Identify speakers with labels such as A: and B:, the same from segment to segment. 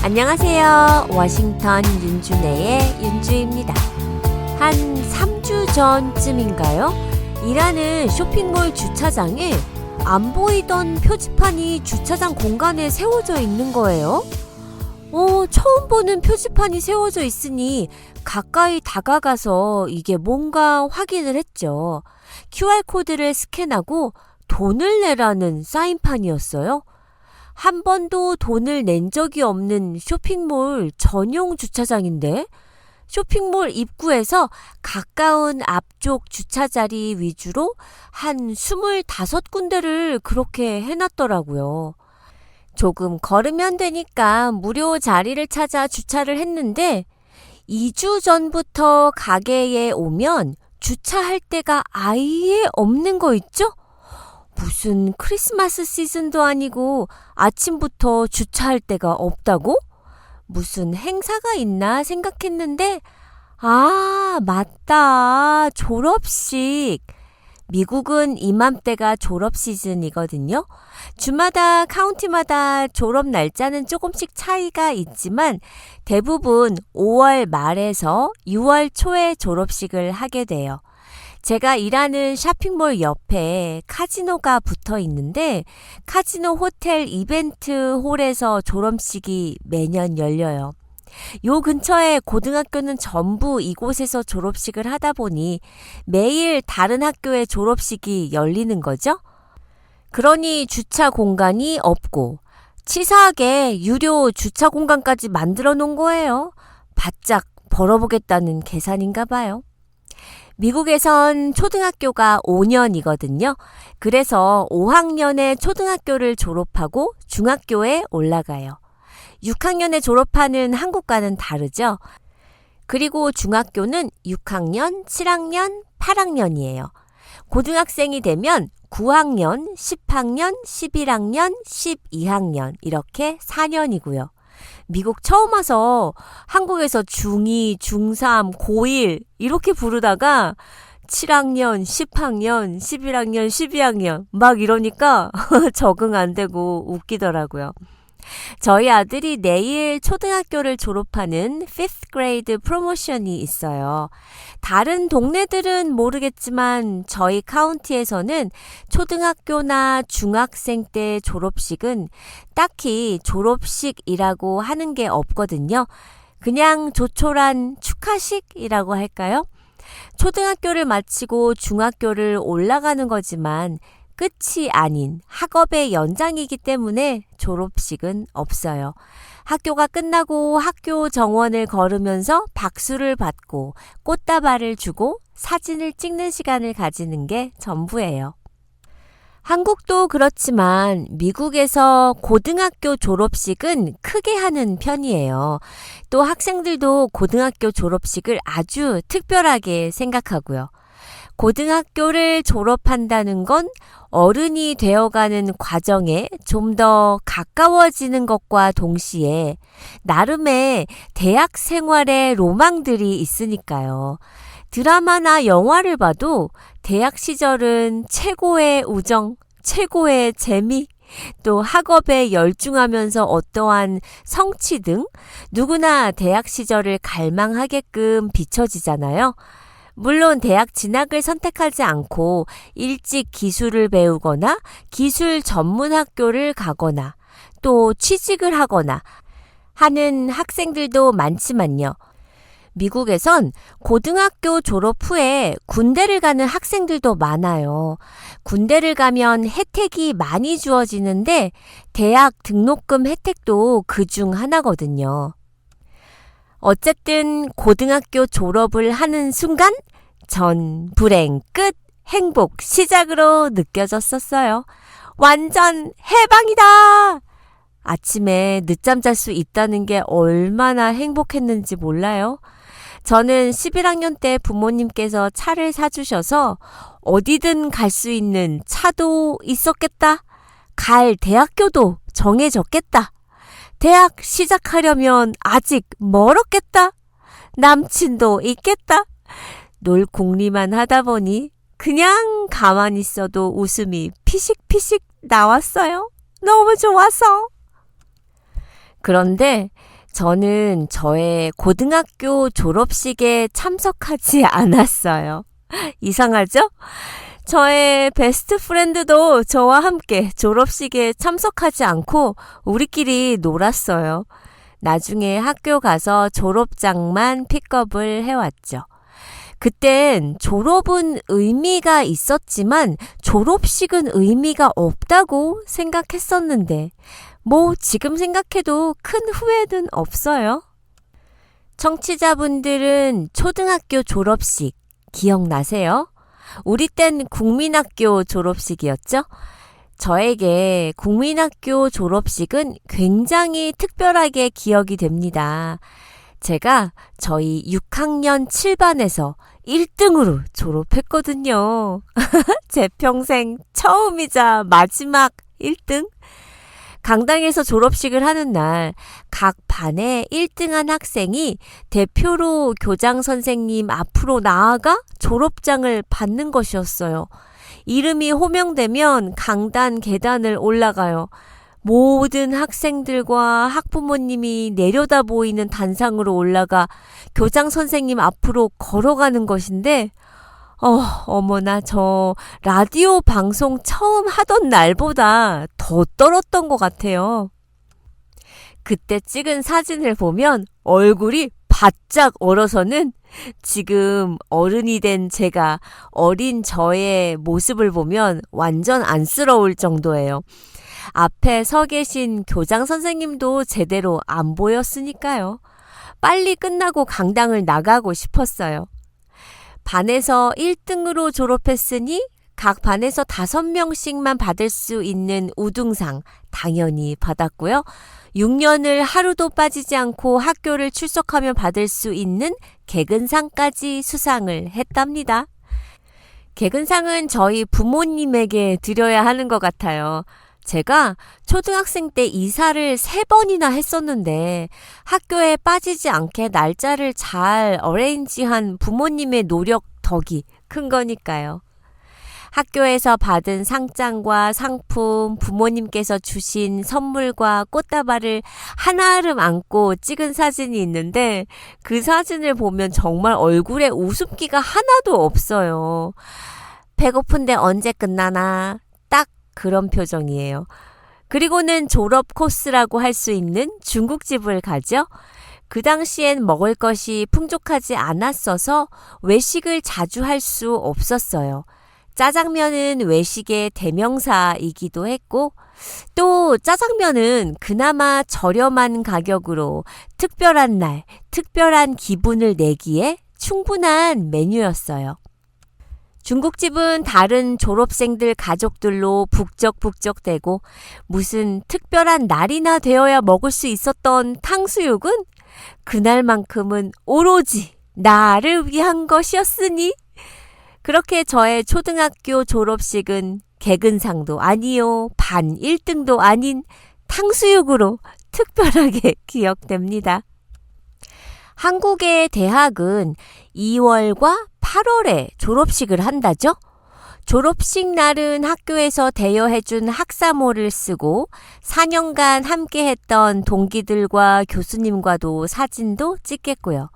A: 안녕하세요. 워싱턴 윤주네의 윤주입니다. 한 3주 전쯤인가요? 일하는 쇼핑몰 주차장에 안 보이던 표지판이 주차장 공간에 세워져 있는 거예요. 처음 보는 표지판이 세워져 있으니 가까이 다가가서 이게 뭔가 확인을 했죠. QR코드를 스캔하고 돈을 내라는 사인판이었어요. 한 번도 돈을 낸 적이 없는 쇼핑몰 전용 주차장인데 쇼핑몰 입구에서 가까운 앞쪽 주차자리 위주로 한 25군데를 그렇게 해놨더라고요. 조금 걸으면 되니까 무료 자리를 찾아 주차를 했는데 2주 전부터 가게에 오면 주차할 데가 아예 없는 거 있죠? 무슨 크리스마스 시즌도 아니고 아침부터 주차할 데가 없다고? 무슨 행사가 있나 생각했는데 맞다. 졸업식. 미국은 이맘때가 졸업 시즌이거든요. 주마다 카운티마다 졸업 날짜는 조금씩 차이가 있지만 대부분 5월 말에서 6월 초에 졸업식을 하게 돼요. 제가 일하는 쇼핑몰 옆에 카지노가 붙어 있는데 카지노 호텔 이벤트 홀에서 졸업식이 매년 열려요. 요 근처에 고등학교는 전부 이곳에서 졸업식을 하다 보니 매일 다른 학교의 졸업식이 열리는 거죠. 그러니 주차 공간이 없고 치사하게 유료 주차 공간까지 만들어 놓은 거예요. 바짝 벌어보겠다는 계산인가 봐요. 미국에선 초등학교가 5년이거든요. 그래서 5학년에 초등학교를 졸업하고 중학교에 올라가요. 6학년에 졸업하는 한국과는 다르죠. 그리고 중학교는 6학년, 7학년, 8학년이에요. 고등학생이 되면 9학년, 10학년, 11학년, 12학년 이렇게 4년이고요. 미국 처음 와서 한국에서 중2, 중3, 고1 이렇게 부르다가 7학년, 10학년, 11학년, 12학년 막 이러니까 적응 안 되고 웃기더라고요. 저희 아들이 내일 초등학교를 졸업하는 5th grade 프로모션이 있어요. 다른 동네들은 모르겠지만 저희 카운티에서는 초등학교나 중학생 때 졸업식은 딱히 졸업식이라고 하는 게 없거든요. 그냥 조촐한 축하식이라고 할까요? 초등학교를 마치고 중학교를 올라가는 거지만 끝이 아닌 학업의 연장이기 때문에 졸업식은 없어요. 학교가 끝나고 학교 정원을 걸으면서 박수를 받고 꽃다발을 주고 사진을 찍는 시간을 가지는 게 전부예요. 한국도 그렇지만 미국에서 고등학교 졸업식은 크게 하는 편이에요. 또 학생들도 고등학교 졸업식을 아주 특별하게 생각하고요. 고등학교를 졸업한다는 건 어른이 되어가는 과정에 좀 더 가까워지는 것과 동시에 나름의 대학 생활의 로망들이 있으니까요. 드라마나 영화를 봐도 대학 시절은 최고의 우정, 최고의 재미, 또 학업에 열중하면서 어떠한 성취 등 누구나 대학 시절을 갈망하게끔 비춰지잖아요. 물론 대학 진학을 선택하지 않고 일찍 기술을 배우거나 기술 전문 학교를 가거나 또 취직을 하거나 하는 학생들도 많지만요. 미국에선 고등학교 졸업 후에 군대를 가는 학생들도 많아요. 군대를 가면 혜택이 많이 주어지는데 대학 등록금 혜택도 그중 하나거든요. 어쨌든 고등학교 졸업을 하는 순간 전 불행 끝, 행복 시작으로 느껴졌었어요. 완전 해방이다! 아침에 늦잠 잘 수 있다는 게 얼마나 행복했는지 몰라요. 저는 11학년 때 부모님께서 차를 사주셔서 어디든 갈 수 있는 차도 있었겠다. 갈 대학교도 정해졌겠다. 대학 시작하려면 아직 멀었겠다. 남친도 있겠다. 놀 궁리만 하다 보니 그냥 가만히 있어도 웃음이 피식피식 나왔어요. 너무 좋아서. 그런데 저는 저의 고등학교 졸업식에 참석하지 않았어요. 이상하죠? 저의 베스트 프렌드도 저와 함께 졸업식에 참석하지 않고 우리끼리 놀았어요. 나중에 학교 가서 졸업장만 픽업을 해왔죠. 그땐 졸업은 의미가 있었지만 졸업식은 의미가 없다고 생각했었는데 지금 생각해도 큰 후회는 없어요. 청취자분들은 초등학교 졸업식 기억나세요? 우리 땐 국민학교 졸업식이었죠? 저에게 국민학교 졸업식은 굉장히 특별하게 기억이 됩니다. 제가 저희 6학년 7반에서 1등으로 졸업했거든요. 제 평생 처음이자 마지막 1등? 강당에서 졸업식을 하는 날 각 반에 1등한 학생이 대표로 교장 선생님 앞으로 나아가 졸업장을 받는 것이었어요. 이름이 호명되면 강단 계단을 올라가요. 모든 학생들과 학부모님이 내려다 보이는 단상으로 올라가 교장 선생님 앞으로 걸어가는 것인데 어머나 저 라디오 방송 처음 하던 날보다 더 떨었던 것 같아요. 그때 찍은 사진을 보면 얼굴이 바짝 얼어서는 지금 어른이 된 제가 어린 저의 모습을 보면 완전 안쓰러울 정도예요. 앞에 서 계신 교장 선생님도 제대로 안 보였으니까요. 빨리 끝나고 강당을 나가고 싶었어요. 반에서 1등으로 졸업했으니 각 반에서 5명씩만 받을 수 있는 우등상 당연히 받았고요. 6년을 하루도 빠지지 않고 학교를 출석하며 받을 수 있는 개근상까지 수상을 했답니다. 개근상은 저희 부모님에게 드려야 하는 것 같아요. 제가 초등학생 때 이사를 3번이나 했었는데 학교에 빠지지 않게 날짜를 잘 어레인지한 부모님의 노력 덕이 큰 거니까요. 학교에서 받은 상장과 상품, 부모님께서 주신 선물과 꽃다발을 한아름 안고 찍은 사진이 있는데 그 사진을 보면 정말 얼굴에 웃음기가 하나도 없어요. 배고픈데 언제 끝나나 딱 그런 표정이에요. 그리고는 졸업 코스라고 할 수 있는 중국집을 가죠. 그 당시엔 먹을 것이 풍족하지 않았어서 외식을 자주 할 수 없었어요. 짜장면은 외식의 대명사이기도 했고 또 짜장면은 그나마 저렴한 가격으로 특별한 날, 특별한 기분을 내기에 충분한 메뉴였어요. 중국집은 다른 졸업생들 가족들로 북적북적대고 무슨 특별한 날이나 되어야 먹을 수 있었던 탕수육은 그날만큼은 오로지 나를 위한 것이었으니 그렇게 저의 초등학교 졸업식은 개근상도 아니요, 반 1등도 아닌 탕수육으로 특별하게 기억됩니다. 한국의 대학은 2월과 8월에 졸업식을 한다죠? 졸업식 날은 학교에서 대여해준 학사모를 쓰고 4년간 함께했던 동기들과 교수님과도 사진도 찍겠고요.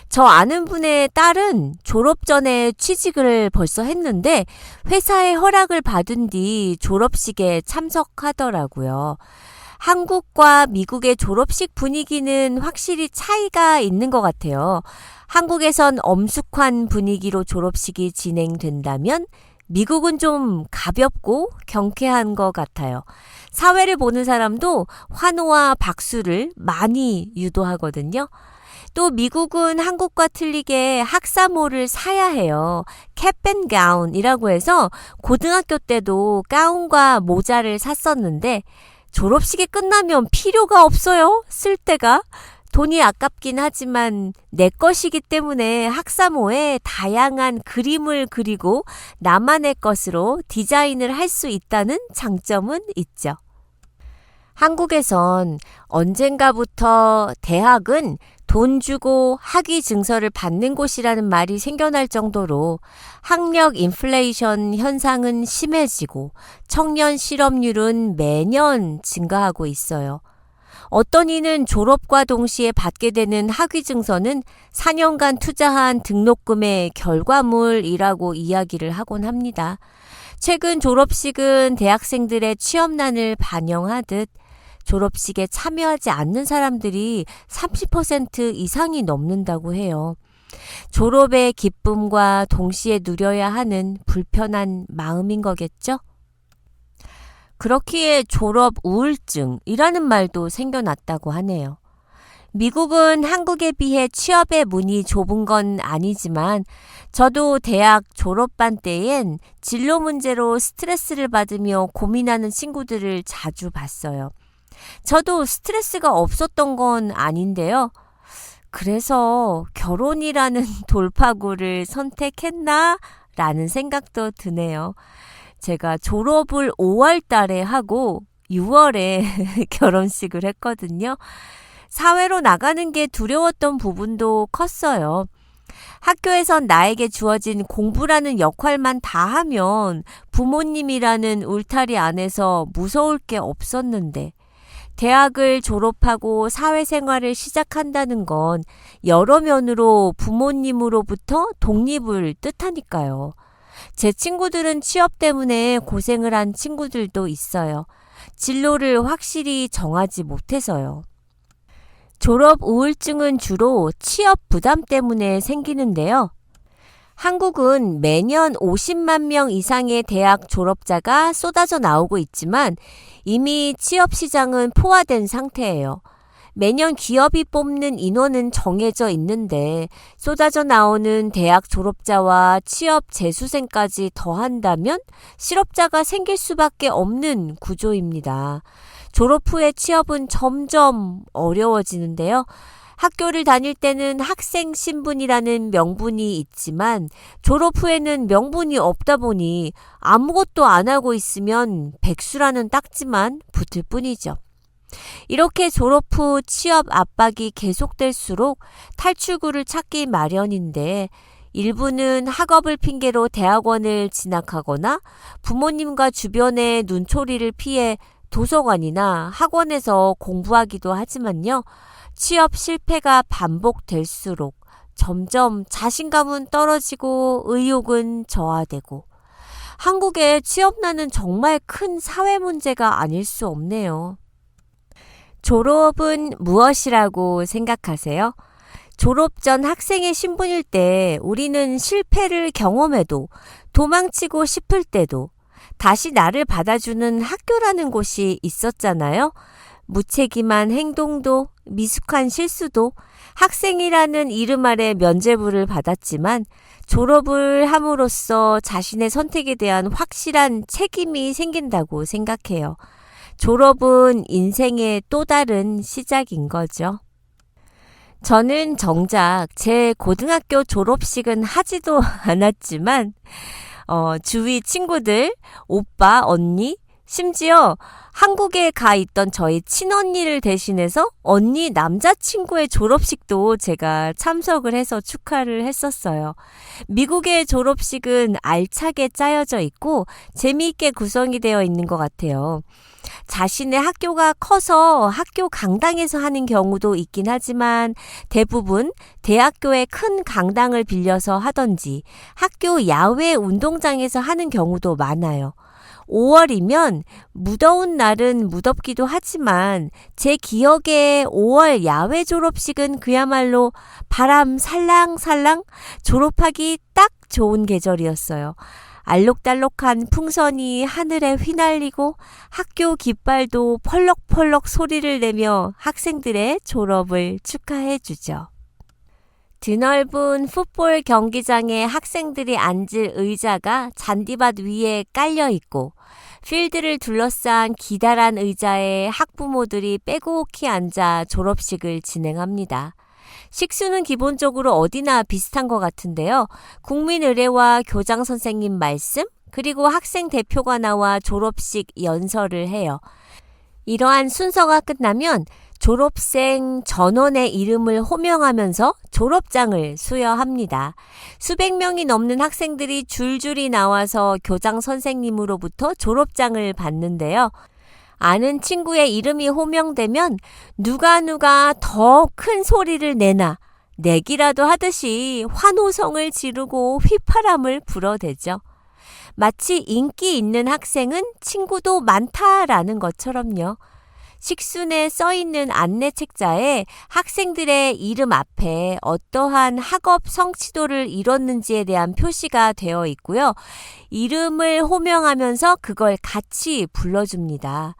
A: 저 아는 분의 딸은 졸업 전에 취직을 벌써 했는데 회사의 허락을 받은 뒤 졸업식에 참석하더라고요. 한국과 미국의 졸업식 분위기는 확실히 차이가 있는 것 같아요. 한국에선 엄숙한 분위기로 졸업식이 진행된다면 미국은 좀 가볍고 경쾌한 것 같아요. 사회를 보는 사람도 환호와 박수를 많이 유도하거든요. 또 미국은 한국과 틀리게 학사모를 사야 해요. 캡앤가운이라고 해서 고등학교 때도 가운과 모자를 샀었는데 졸업식이 끝나면 필요가 없어요. 쓸 데가. 돈이 아깝긴 하지만 내 것이기 때문에 학사모에 다양한 그림을 그리고 나만의 것으로 디자인을 할 수 있다는 장점은 있죠. 한국에선 언젠가부터 대학은 돈 주고 학위 증서를 받는 곳이라는 말이 생겨날 정도로 학력 인플레이션 현상은 심해지고 청년 실업률은 매년 증가하고 있어요. 어떤 이는 졸업과 동시에 받게 되는 학위 증서는 4년간 투자한 등록금의 결과물이라고 이야기를 하곤 합니다. 최근 졸업식은 대학생들의 취업난을 반영하듯 졸업식에 참여하지 않는 사람들이 30% 이상이 넘는다고 해요. 졸업의 기쁨과 동시에 누려야 하는 불편한 마음인 거겠죠? 그렇기에 졸업 우울증이라는 말도 생겨났다고 하네요. 미국은 한국에 비해 취업의 문이 좁은 건 아니지만 저도 대학 졸업반 때엔 진로 문제로 스트레스를 받으며 고민하는 친구들을 자주 봤어요. 저도 스트레스가 없었던 건 아닌데요. 그래서 결혼이라는 돌파구를 선택했나? 라는 생각도 드네요. 제가 졸업을 5월 달에 하고 6월에 결혼식을 했거든요. 사회로 나가는 게 두려웠던 부분도 컸어요. 학교에선 나에게 주어진 공부라는 역할만 다 하면 부모님이라는 울타리 안에서 무서울 게 없었는데 대학을 졸업하고 사회생활을 시작한다는 건 여러 면으로 부모님으로부터 독립을 뜻하니까요. 제 친구들은 취업 때문에 고생을 한 친구들도 있어요. 진로를 확실히 정하지 못해서요. 졸업 우울증은 주로 취업 부담 때문에 생기는데요. 한국은 매년 50만 명 이상의 대학 졸업자가 쏟아져 나오고 있지만 이미 취업 시장은 포화된 상태예요. 매년 기업이 뽑는 인원은 정해져 있는데 쏟아져 나오는 대학 졸업자와 취업 재수생까지 더한다면 실업자가 생길 수밖에 없는 구조입니다. 졸업 후의 취업은 점점 어려워지는데요. 학교를 다닐 때는 학생 신분이라는 명분이 있지만 졸업 후에는 명분이 없다 보니 아무것도 안 하고 있으면 백수라는 딱지만 붙을 뿐이죠. 이렇게 졸업 후 취업 압박이 계속될수록 탈출구를 찾기 마련인데 일부는 학업을 핑계로 대학원을 진학하거나 부모님과 주변의 눈초리를 피해 도서관이나 학원에서 공부하기도 하지만요. 취업 실패가 반복될수록 점점 자신감은 떨어지고 의욕은 저하되고 한국의 취업난은 정말 큰 사회 문제가 아닐 수 없네요. 졸업은 무엇이라고 생각하세요? 졸업 전 학생의 신분일 때 우리는 실패를 경험해도 도망치고 싶을 때도 다시 나를 받아주는 학교라는 곳이 있었잖아요. 무책임한 행동도 미숙한 실수도 학생이라는 이름 아래 면죄부를 받았지만 졸업을 함으로써 자신의 선택에 대한 확실한 책임이 생긴다고 생각해요. 졸업은 인생의 또 다른 시작인 거죠. 저는 정작 제 고등학교 졸업식은 하지도 않았지만 주위 친구들, 오빠, 언니, 심지어 한국에 가 있던 저희 친언니를 대신해서 언니 남자친구의 졸업식도 제가 참석을 해서 축하를 했었어요. 미국의 졸업식은 알차게 짜여져 있고 재미있게 구성이 되어 있는 것 같아요. 자신의 학교가 커서 학교 강당에서 하는 경우도 있긴 하지만 대부분 대학교의 큰 강당을 빌려서 하던지 학교 야외 운동장에서 하는 경우도 많아요. 5월이면 무더운 날은 무덥기도 하지만 제 기억에 5월 야외 졸업식은 그야말로 바람 살랑살랑 졸업하기 딱 좋은 계절이었어요. 알록달록한 풍선이 하늘에 휘날리고 학교 깃발도 펄럭펄럭 소리를 내며 학생들의 졸업을 축하해 주죠. 드넓은 풋볼 경기장에 학생들이 앉을 의자가 잔디밭 위에 깔려 있고 필드를 둘러싼 기다란 의자에 학부모들이 빼곡히 앉아 졸업식을 진행합니다. 식수는 기본적으로 어디나 비슷한 것 같은데요. 국민의례와 교장 선생님 말씀, 그리고 학생 대표가 나와 졸업식 연설을 해요. 이러한 순서가 끝나면 졸업생 전원의 이름을 호명하면서 졸업장을 수여합니다. 수백 명이 넘는 학생들이 줄줄이 나와서 교장 선생님으로부터 졸업장을 받는데요. 아는 친구의 이름이 호명되면 누가 더 큰 소리를 내기라도 하듯이 환호성을 지르고 휘파람을 불어대죠. 마치 인기 있는 학생은 친구도 많다라는 것처럼요. 식순에 써있는 안내 책자에 학생들의 이름 앞에 어떠한 학업 성취도를 이뤘는지에 대한 표시가 되어 있고요. 이름을 호명하면서 그걸 같이 불러줍니다.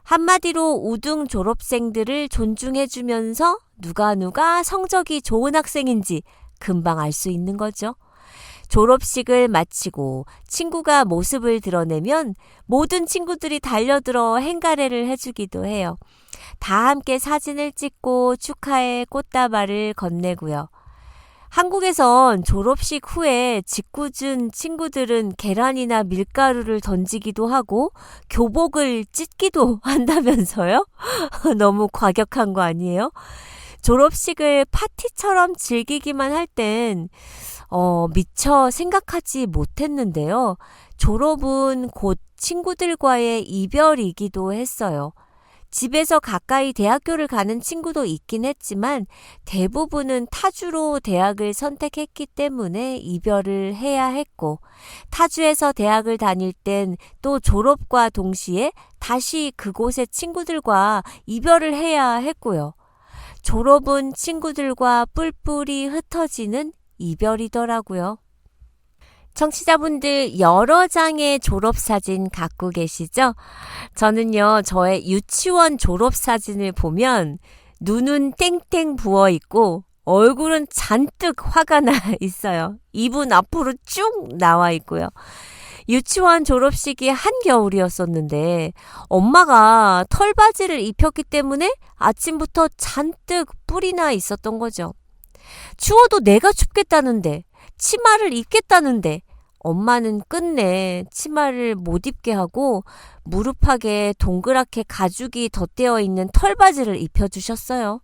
A: 한마디로 우등 졸업생들을 존중해주면서 누가 성적이 좋은 학생인지 금방 알 수 있는 거죠. 졸업식을 마치고 친구가 모습을 드러내면 모든 친구들이 달려들어 행가래를 해주기도 해요. 다 함께 사진을 찍고 축하의 꽃다발을 건네고요. 한국에선 졸업식 후에 짓궂은 친구들은 계란이나 밀가루를 던지기도 하고 교복을 찢기도 한다면서요? 너무 과격한 거 아니에요? 졸업식을 파티처럼 즐기기만 할 땐 미처 생각하지 못했는데요. 졸업은 곧 친구들과의 이별이기도 했어요. 집에서 가까이 대학교를 가는 친구도 있긴 했지만 대부분은 타주로 대학을 선택했기 때문에 이별을 해야 했고, 타주에서 대학을 다닐 땐 또 졸업과 동시에 다시 그곳의 친구들과 이별을 해야 했고요. 졸업은 친구들과 뿔뿔이 흩어지는 이별이더라고요. 청취자분들 여러 장의 졸업사진 갖고 계시죠? 저는요, 저의 유치원 졸업사진을 보면 눈은 땡땡 부어있고 얼굴은 잔뜩 화가 나 있어요. 입은 앞으로 쭉 나와 있고요. 유치원 졸업식이 한겨울이었었는데 엄마가 털바지를 입혔기 때문에 아침부터 잔뜩 뿔이 나 있었던 거죠. 추워도 내가 춥겠다는데, 치마를 입겠다는데 엄마는 끝내 치마를 못 입게 하고 무릎팍에 동그랗게 가죽이 덧대어 있는 털바지를 입혀주셨어요.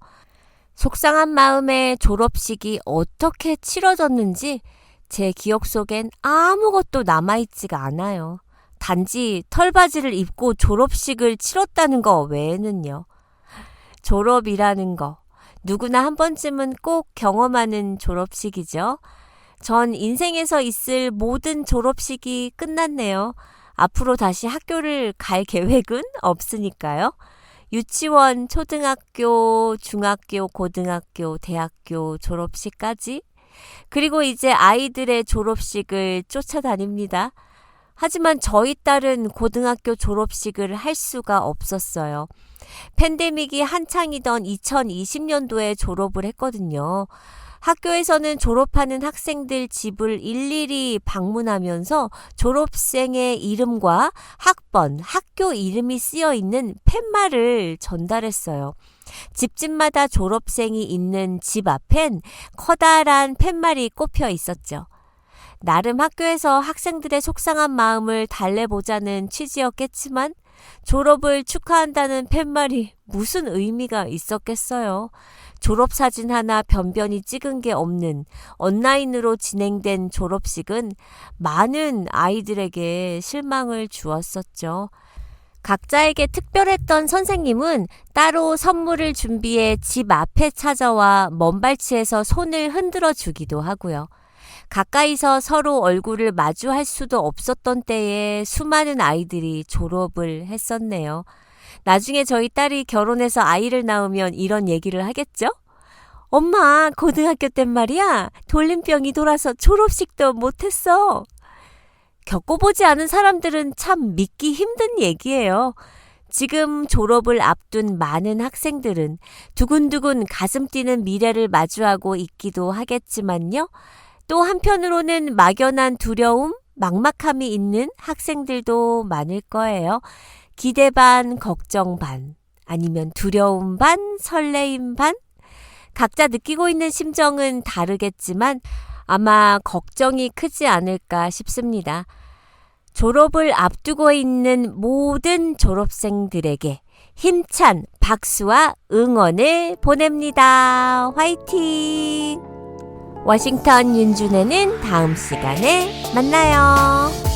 A: 속상한 마음에 졸업식이 어떻게 치러졌는지 제 기억 속엔 아무것도 남아있지가 않아요. 단지 털바지를 입고 졸업식을 치렀다는 거 외에는요. 졸업이라는 거, 누구나 한 번쯤은 꼭 경험하는 졸업식이죠. 전 인생에서 있을 모든 졸업식이 끝났네요. 앞으로 다시 학교를 갈 계획은 없으니까요. 유치원, 초등학교, 중학교, 고등학교, 대학교 졸업식까지. 그리고 이제 아이들의 졸업식을 쫓아다닙니다. 하지만 저희 딸은 고등학교 졸업식을 할 수가 없었어요. 팬데믹이 한창이던 2020년도에 졸업을 했거든요. 학교에서는 졸업하는 학생들 집을 일일이 방문하면서 졸업생의 이름과 학번, 학교 이름이 쓰여 있는 팻말을 전달했어요. 집집마다 졸업생이 있는 집 앞엔 커다란 팻말이 꼽혀 있었죠. 나름 학교에서 학생들의 속상한 마음을 달래보자는 취지였겠지만 졸업을 축하한다는 팻말이 무슨 의미가 있었겠어요. 졸업사진 하나 변변히 찍은 게 없는 온라인으로 진행된 졸업식은 많은 아이들에게 실망을 주었었죠. 각자에게 특별했던 선생님은 따로 선물을 준비해 집 앞에 찾아와 먼발치에서 손을 흔들어 주기도 하고요. 가까이서 서로 얼굴을 마주할 수도 없었던 때에 수많은 아이들이 졸업을 했었네요. 나중에 저희 딸이 결혼해서 아이를 낳으면 이런 얘기를 하겠죠? 엄마, 고등학교 땐 말이야, 돌림병이 돌아서 졸업식도 못했어. 겪어보지 않은 사람들은 참 믿기 힘든 얘기예요. 지금 졸업을 앞둔 많은 학생들은 두근두근 가슴 뛰는 미래를 마주하고 있기도 하겠지만요. 또 한편으로는 막연한 두려움, 막막함이 있는 학생들도 많을 거예요. 기대 반, 걱정 반, 아니면 두려움 반, 설레임 반. 각자 느끼고 있는 심정은 다르겠지만 아마 걱정이 크지 않을까 싶습니다. 졸업을 앞두고 있는 모든 졸업생들에게 힘찬 박수와 응원을 보냅니다. 화이팅! 워싱턴 윤준혜는 다음 시간에 만나요.